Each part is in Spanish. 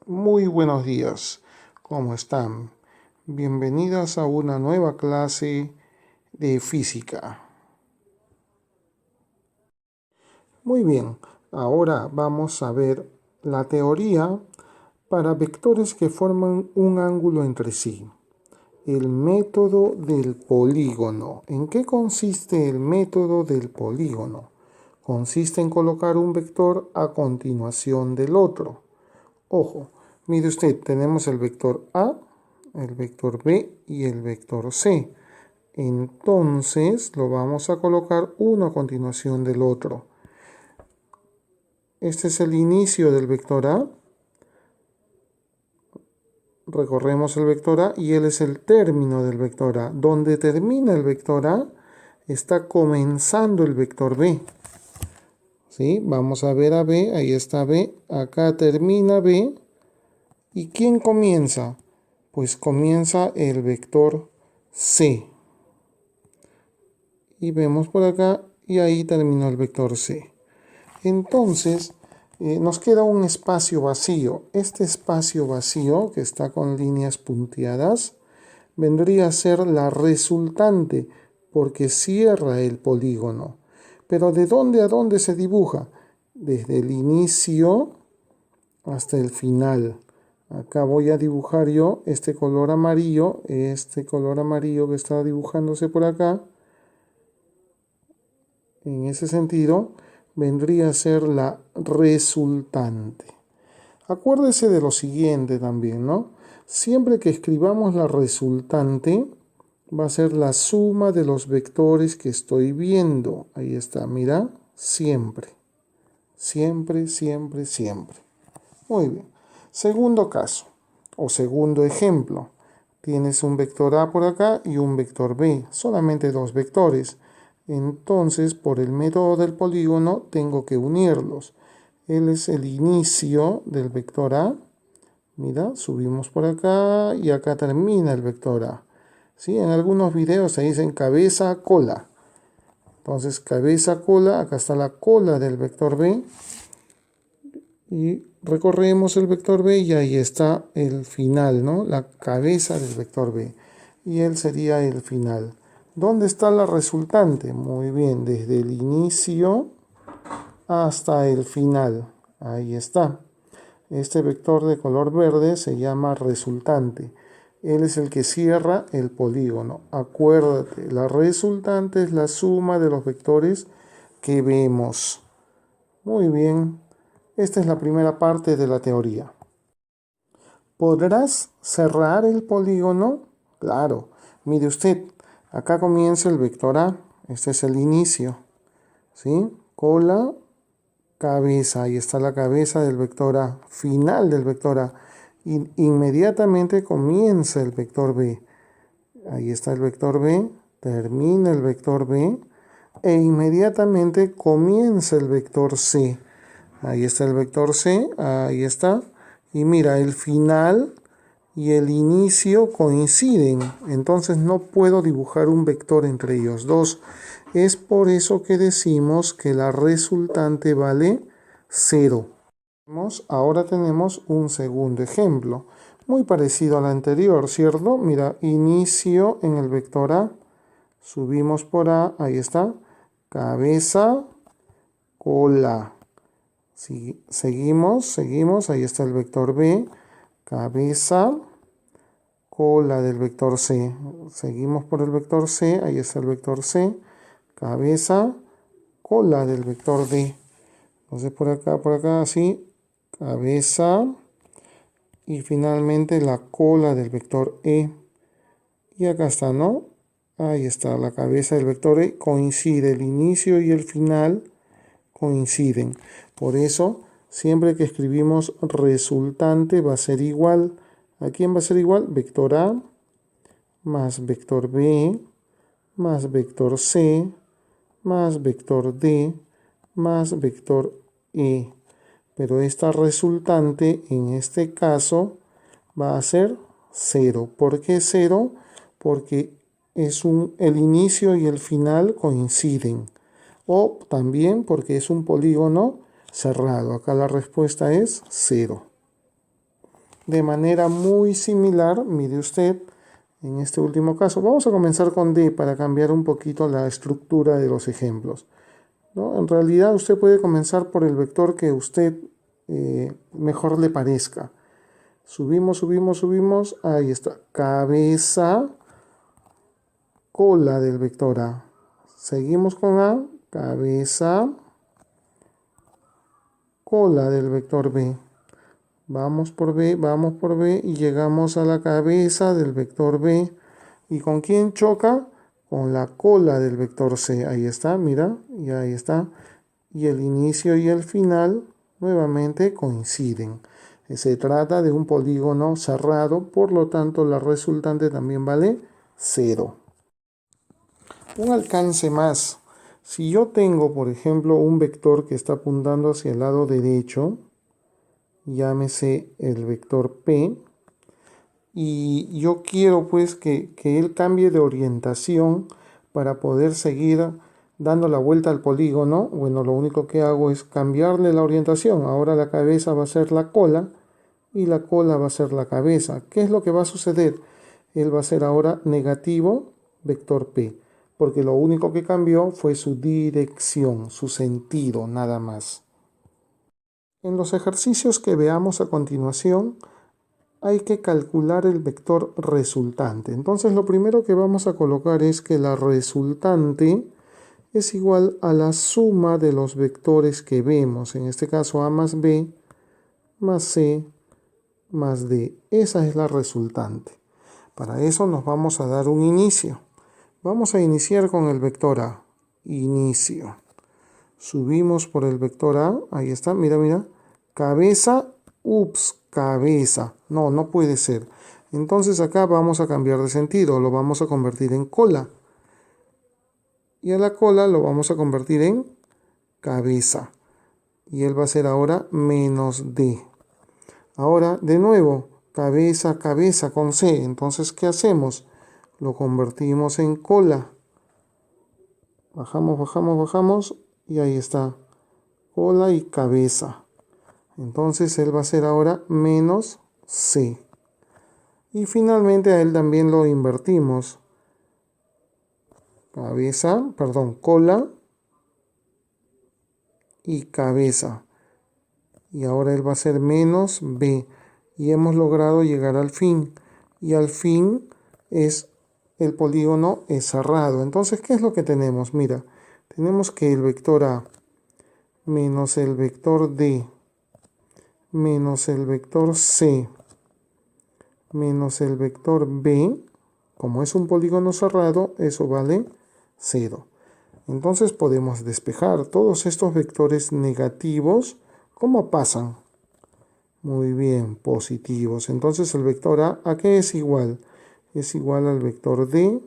Muy buenos días, ¿cómo están? Bienvenidas a una nueva clase de física. Muy bien, ahora vamos a ver la teoría para vectores que forman un ángulo entre sí. El método del polígono. ¿En qué consiste el método del polígono? Consiste en colocar un vector a continuación del otro. Ojo, mire usted, tenemos el vector A, el vector B y el vector C. Entonces lo vamos a colocar uno a continuación del otro. Este es el inicio del vector A. Recorremos el vector A y él es el término del vector A. Donde termina el vector A, está comenzando el vector B. ¿Sí? Vamos a ver a B, ahí está B. Acá termina B. ¿Y quién comienza? Pues comienza el vector C. Y vemos por acá y ahí terminó el vector C. Entonces nos queda un espacio vacío. Este espacio vacío que está con líneas punteadas vendría a ser la resultante porque cierra el polígono. Pero ¿de dónde a dónde se dibuja? Desde el inicio hasta el final. Acá voy a dibujar yo este color amarillo que está dibujándose por acá. En ese sentido, vendría a ser la resultante. Acuérdese de lo siguiente también, ¿no? Siempre que escribamos la resultante, va a ser la suma de los vectores que estoy viendo. Ahí está, mira, siempre. Siempre, siempre, siempre. Muy bien. Segundo caso, o segundo ejemplo. Tienes un vector A por acá y un vector B. Solamente dos vectores. Entonces, por el método del polígono, tengo que unirlos. Él es el inicio del vector A. Mira, subimos por acá y acá termina el vector A. ¿Sí? En algunos videos se dicen cabeza, cola. Entonces, cabeza, cola, acá está la cola del vector B. Y recorremos el vector B y ahí está el final, ¿no? La cabeza del vector B. Y él sería el final. ¿Dónde está la resultante? Muy bien, desde el inicio hasta el final. Ahí está. Este vector de color verde se llama resultante. Él es el que cierra el polígono. Acuérdate, la resultante es la suma de los vectores que vemos. Muy bien. Esta es la primera parte de la teoría. ¿Podrás cerrar el polígono? Claro. Mire usted, acá comienza el vector A. Este es el inicio. ¿Sí? Cola, cabeza. Ahí está la cabeza del vector A. Final del vector A. Inmediatamente comienza el vector B. Ahí está el vector B. Termina el vector B. E inmediatamente comienza el vector C. Ahí está el vector C. Ahí está. Y mira, el final y el inicio coinciden. Entonces no puedo dibujar un vector entre ellos dos. Es por eso que decimos que la resultante vale 0. Ahora tenemos un segundo ejemplo. Muy parecido al anterior, ¿cierto? Mira, inicio en el vector A. Subimos por A. Ahí está. Cabeza, cola. Seguimos. Ahí está el vector B. Cabeza, cola del vector C. Seguimos por el vector C. Ahí está el vector C. Cabeza, cola del vector D. Entonces por acá, así. Cabeza y finalmente la cola del vector E. Y acá está, ¿no? Ahí está la cabeza del vector E. Coincide el inicio y el final. Coinciden. Por eso, siempre que escribimos resultante va a ser igual. ¿A quién va a ser igual? Vector A más vector B más vector C más vector D más vector E. Pero esta resultante en este caso va a ser 0. ¿Por qué 0? Porque el inicio y el final coinciden. O también porque es un polígono cerrado. Acá la respuesta es 0. de manera muy similar, mire usted, en este último caso. Vamos a comenzar con D para cambiar un poquito la estructura de los ejemplos, ¿no? En realidad usted puede comenzar por el vector que usted mejor le parezca. Subimos, subimos, subimos. Ahí está. Cabeza, cola del vector A. Seguimos con A. Cabeza, cola del vector B. Vamos por B y llegamos a la cabeza del vector B. ¿Y con quién choca? Con la cola del vector C. Ahí está, mira, y ahí está. Y el inicio y el final nuevamente coinciden. Se trata de un polígono cerrado, por lo tanto la resultante también vale 0. Un alcance más. Si yo tengo, por ejemplo, un vector que está apuntando hacia el lado derecho, llámese el vector P, y yo quiero pues que él cambie de orientación para poder seguir dando la vuelta al polígono. Bueno, lo único que hago es cambiarle la orientación. Ahora la cabeza va a ser la cola y la cola va a ser la cabeza. ¿Qué es lo que va a suceder? Él va a ser ahora negativo vector P, porque lo único que cambió fue su dirección, su sentido, nada más. En los ejercicios que veamos a continuación, hay que calcular el vector resultante. Entonces lo primero que vamos a colocar es que la resultante es igual a la suma de los vectores que vemos. En este caso A más B más C más D. Esa es la resultante. Para eso nos vamos a dar un inicio. Vamos a iniciar con el vector A. Inicio. Subimos por el vector A. Ahí está, mira, mira. Cabeza, ups, cabeza. No, no puede ser. Entonces acá vamos a cambiar de sentido. Lo vamos a convertir en cola. Y a la cola lo vamos a convertir en cabeza. Y él va a ser ahora menos D. Ahora, de nuevo, cabeza, cabeza con C. Entonces, ¿qué hacemos? Lo convertimos en cola. Bajamos, bajamos, bajamos. Y ahí está. Cola y cabeza. Entonces, él va a ser ahora menos C. Y finalmente a él también lo invertimos. Cabeza, perdón, cola y cabeza. Y ahora él va a ser menos B. Y hemos logrado llegar al fin. Y al fin es el polígono es cerrado. Entonces, ¿qué es lo que tenemos? Mira, tenemos que el vector A menos el vector D menos el vector C menos el vector B, como es un polígono cerrado, eso vale 0. Entonces podemos despejar todos estos vectores negativos. ¿Cómo pasan? Muy bien, positivos. Entonces el vector ¿a qué es igual? Es igual al vector D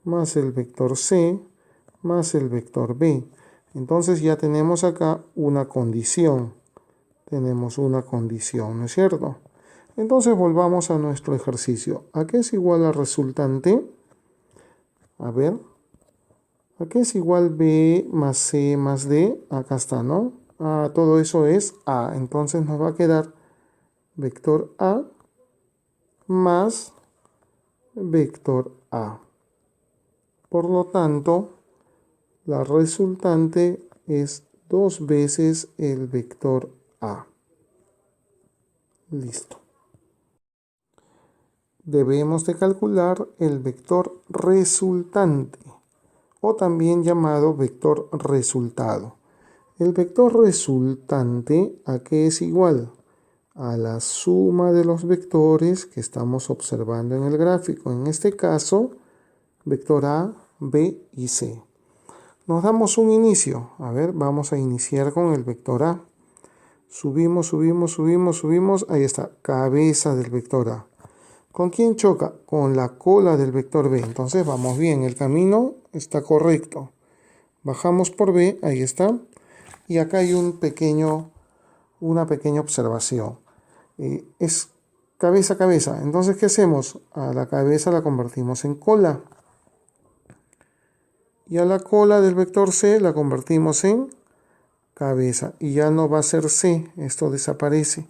más el vector C más el vector B. Entonces ya tenemos acá una condición. Tenemos una condición, ¿no es cierto? Entonces volvamos a nuestro ejercicio. ¿A qué es igual la resultante? A ver. ¿A qué es igual B más C más D? Acá está, ¿no? Todo eso es A. Entonces nos va a quedar vector A más vector A. Por lo tanto, la resultante es 2 veces el vector A. Listo. Debemos de calcular el vector resultante, o también llamado vector resultado. El vector resultante, ¿a qué es igual? A la suma de los vectores que estamos observando en el gráfico. En este caso, vector A, B y C. Nos damos un inicio. A ver, vamos a iniciar con el vector A. Subimos, subimos, subimos, subimos. Ahí está, cabeza del vector A. ¿Con quién choca? Con la cola del vector B. Entonces vamos bien, el camino está correcto. Bajamos por B, ahí está. Y acá hay una pequeña observación. Es cabeza, cabeza. Entonces, ¿qué hacemos? A la cabeza la convertimos en cola. Y a la cola del vector C la convertimos en cabeza. Y ya no va a ser C, esto desaparece.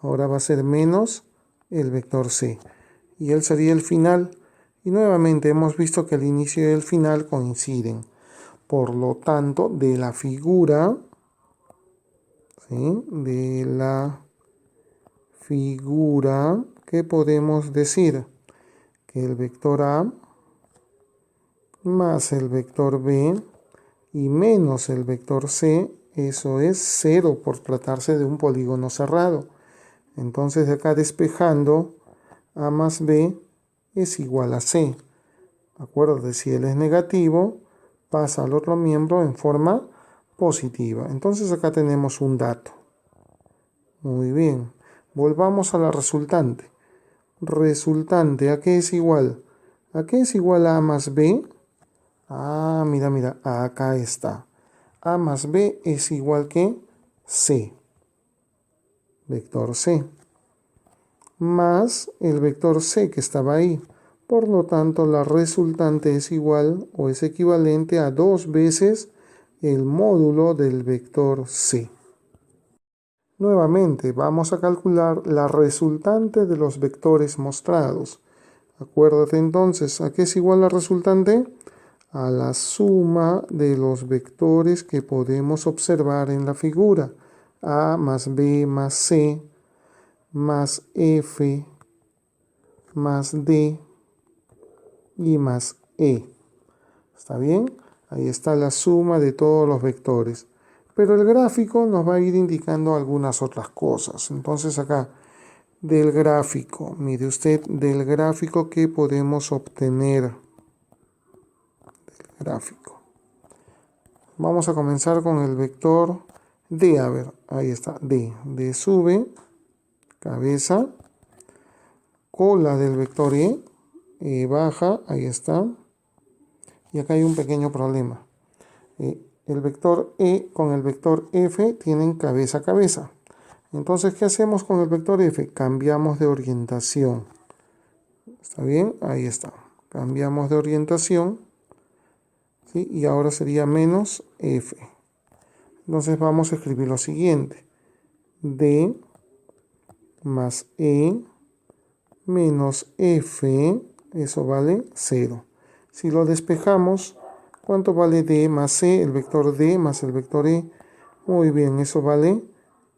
Ahora va a ser menos el vector C. Y él sería el final. Y nuevamente hemos visto que el inicio y el final coinciden. Por lo tanto, de la figura, ¿sí? De la figura, ¿qué podemos decir? Que el vector A más el vector B y menos el vector C, eso es 0 por tratarse de un polígono cerrado. Entonces de acá despejando, A más B es igual a C. Acuérdate, si él es negativo, pasa al otro miembro en forma positiva. Entonces acá tenemos un dato. Muy bien. Volvamos a la resultante. Resultante, ¿a qué es igual? ¿A qué es igual a más B? Ah, mira, mira, acá está. A más B es igual que C. Vector C. Más el vector C que estaba ahí. Por lo tanto, la resultante es igual o es equivalente a 2 veces el módulo del vector C. Nuevamente, vamos a calcular la resultante de los vectores mostrados. Acuérdate entonces, ¿a qué es igual la resultante? A la suma de los vectores que podemos observar en la figura. A más B más C más F más D y más E. ¿Está bien? Ahí está la suma de todos los vectores. Pero el gráfico nos va a ir indicando algunas otras cosas. Entonces acá, del gráfico, mire usted, del gráfico que podemos obtener. Gráfico. Vamos a comenzar con el vector D. A ver, ahí está, D. D sube, cabeza, cola del vector E baja, ahí está. Y acá hay un pequeño problema. El vector E con el vector F tienen cabeza a cabeza. Entonces, ¿qué hacemos con el vector F? Cambiamos de orientación. ¿Está bien? Ahí está. Cambiamos de orientación. ¿Sí? Y ahora sería menos F. Entonces vamos a escribir lo siguiente. D más E menos F, eso vale 0. Si lo despejamos, ¿cuánto vale D más C? El vector D más el vector E. Muy bien, eso vale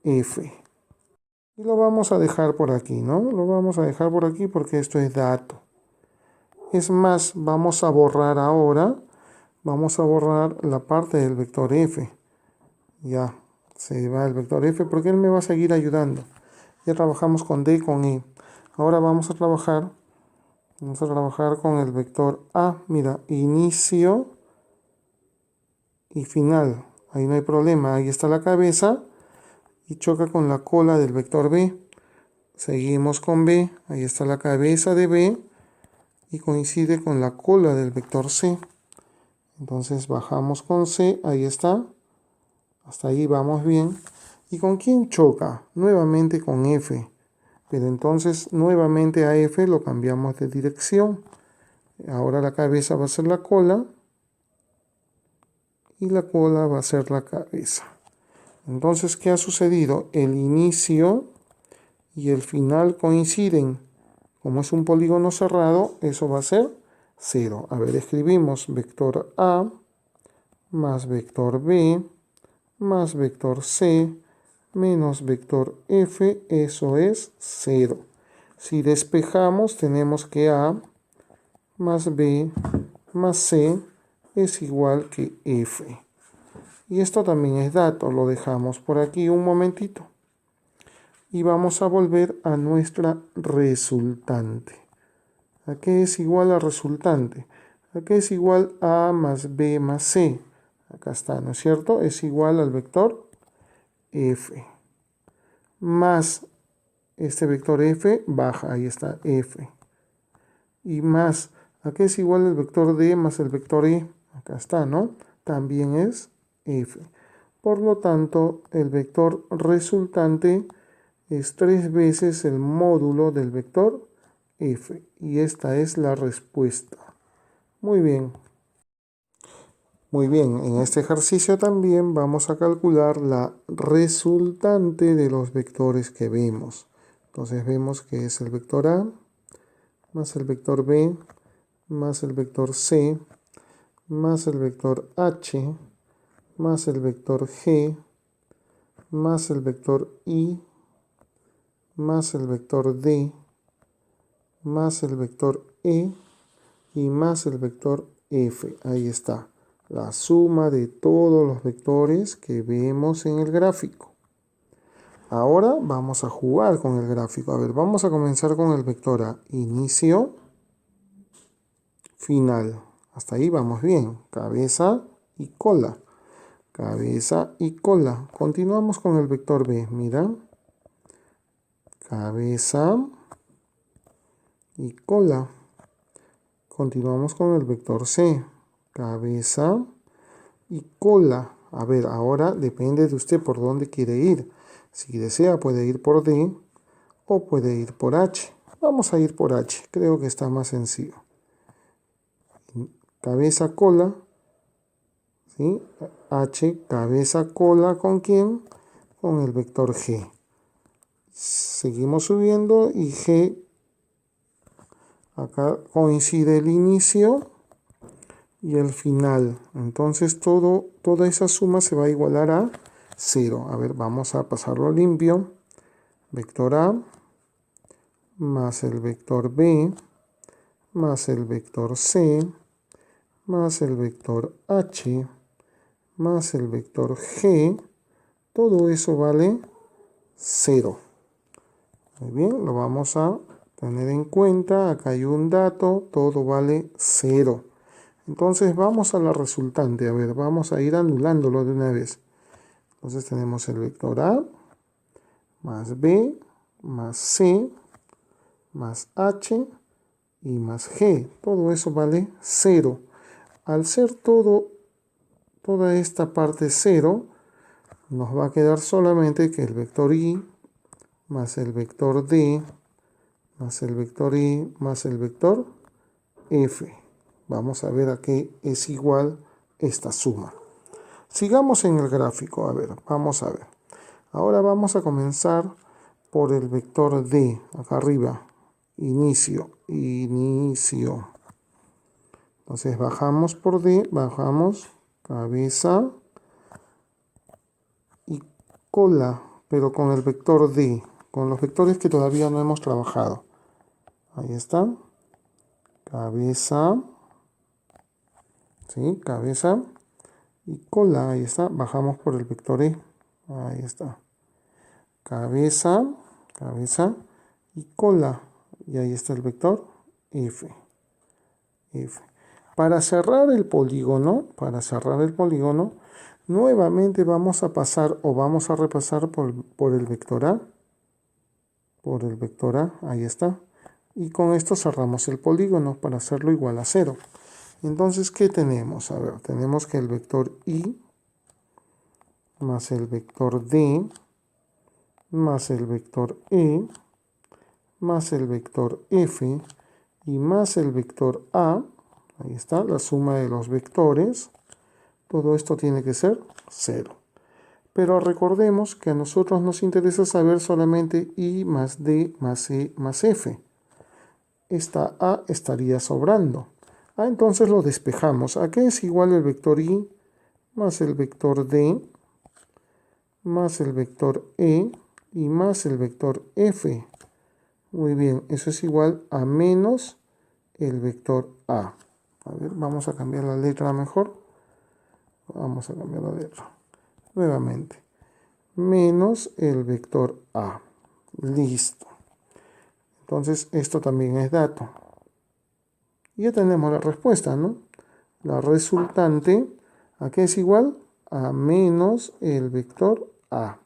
F. Y lo vamos a dejar por aquí, ¿no? Lo vamos a dejar por aquí porque esto es dato. Es más, vamos a borrar ahora. Vamos a borrar la parte del vector F. Ya, se va el vector F porque él me va a seguir ayudando. Ya trabajamos con D y con E. Ahora vamos a trabajar con el vector A. Mira, inicio y final. Ahí no hay problema. Ahí está la cabeza y choca con la cola del vector B. Seguimos con B. Ahí está la cabeza de B y coincide con la cola del vector C. Entonces bajamos con C. Ahí está. Hasta ahí vamos bien. ¿Y con quién choca? Nuevamente con F. Pero entonces nuevamente a F lo cambiamos de dirección. Ahora la cabeza va a ser la cola y la cola va a ser la cabeza. Entonces, ¿qué ha sucedido? El inicio y el final coinciden. Como es un polígono cerrado, eso va a ser 0. A ver, escribimos vector A más vector B más vector C menos vector F, eso es 0. Si despejamos, tenemos que A más B más C es igual que F. Y esto también es dato, lo dejamos por aquí un momentito. Y vamos a volver a nuestra resultante. ¿A qué es igual a resultante? ¿A qué es igual a más B más C? Acá está, ¿no es cierto? Es igual al vector F. Más este vector F baja, ahí está F. Y más, ¿a qué es igual el vector D más el vector E? Acá está, ¿no? También es F. Por lo tanto, el vector resultante es 3 veces el módulo del vector F. Y esta es la respuesta. Muy bien. Muy bien, en este ejercicio también vamos a calcular la resultante de los vectores que vemos. Entonces vemos que es el vector A más el vector B más el vector C más el vector H más el vector G más el vector I más el vector D más el vector E y más el vector F. Ahí está, la suma de todos los vectores que vemos en el gráfico. Ahora vamos a jugar con el gráfico. A ver, vamos a comenzar con el vector A. Inicio, final. Hasta ahí vamos bien. Cabeza y cola. Cabeza y cola. Continuamos con el vector B. Mira. Cabeza y cola. Continuamos con el vector C. Cabeza y cola. A ver, ahora depende de usted por dónde quiere ir. Si desea puede ir por D o puede ir por H. Vamos a ir por H. Creo que está más sencillo. Cabeza, cola. ¿Sí? H, cabeza, cola. ¿Con quién? Con el vector G. Seguimos subiendo y G. Acá coincide el inicio y el final. Entonces toda esa suma se va a igualar a 0. A ver, vamos a pasarlo limpio. Vector A más el vector B más el vector C más el vector H más el vector G. Todo eso vale 0. Muy bien, lo vamos a tener en cuenta. Acá hay un dato, todo vale 0. Entonces vamos a la resultante. A ver, vamos a ir anulándolo de una vez. Entonces tenemos el vector A más B más C más H y más G. Todo eso vale 0. Al ser toda esta parte 0, nos va a quedar solamente que el vector I más el vector D más el vector I más el vector F. Vamos a ver a qué es igual esta suma. Sigamos en el gráfico. A ver, vamos a ver. Ahora vamos a comenzar por el vector D, acá arriba. Inicio. Entonces bajamos por D, bajamos cabeza y cola, pero con el vector D, con los vectores que todavía no hemos trabajado. Ahí está. Cabeza. ¿Sí? Cabeza y cola. Ahí está. Bajamos por el vector E. Ahí está. Cabeza y cola. Y ahí está el vector F. Para cerrar el polígono, nuevamente vamos a pasar o vamos a repasar por el vector A. Por el vector A, ahí está. Y con esto cerramos el polígono para hacerlo igual a 0. Entonces, ¿qué tenemos? A ver, tenemos que el vector I más el vector D más el vector E más el vector F y más el vector A. Ahí está, la suma de los vectores. Todo esto tiene que ser 0. Pero recordemos que a nosotros nos interesa saber solamente I más D más E más F. Esta A estaría sobrando. Entonces lo despejamos. ¿A qué es igual el vector I más el vector D más el vector E y más el vector F? Muy bien, eso es igual a menos el vector A. A ver, vamos a cambiar la letra mejor. Vamos a cambiar la letra. Nuevamente. Menos el vector A. Listo. Entonces, esto también es dato. Y ya tenemos la respuesta, ¿no? La resultante, ¿a qué es igual? A menos el vector A.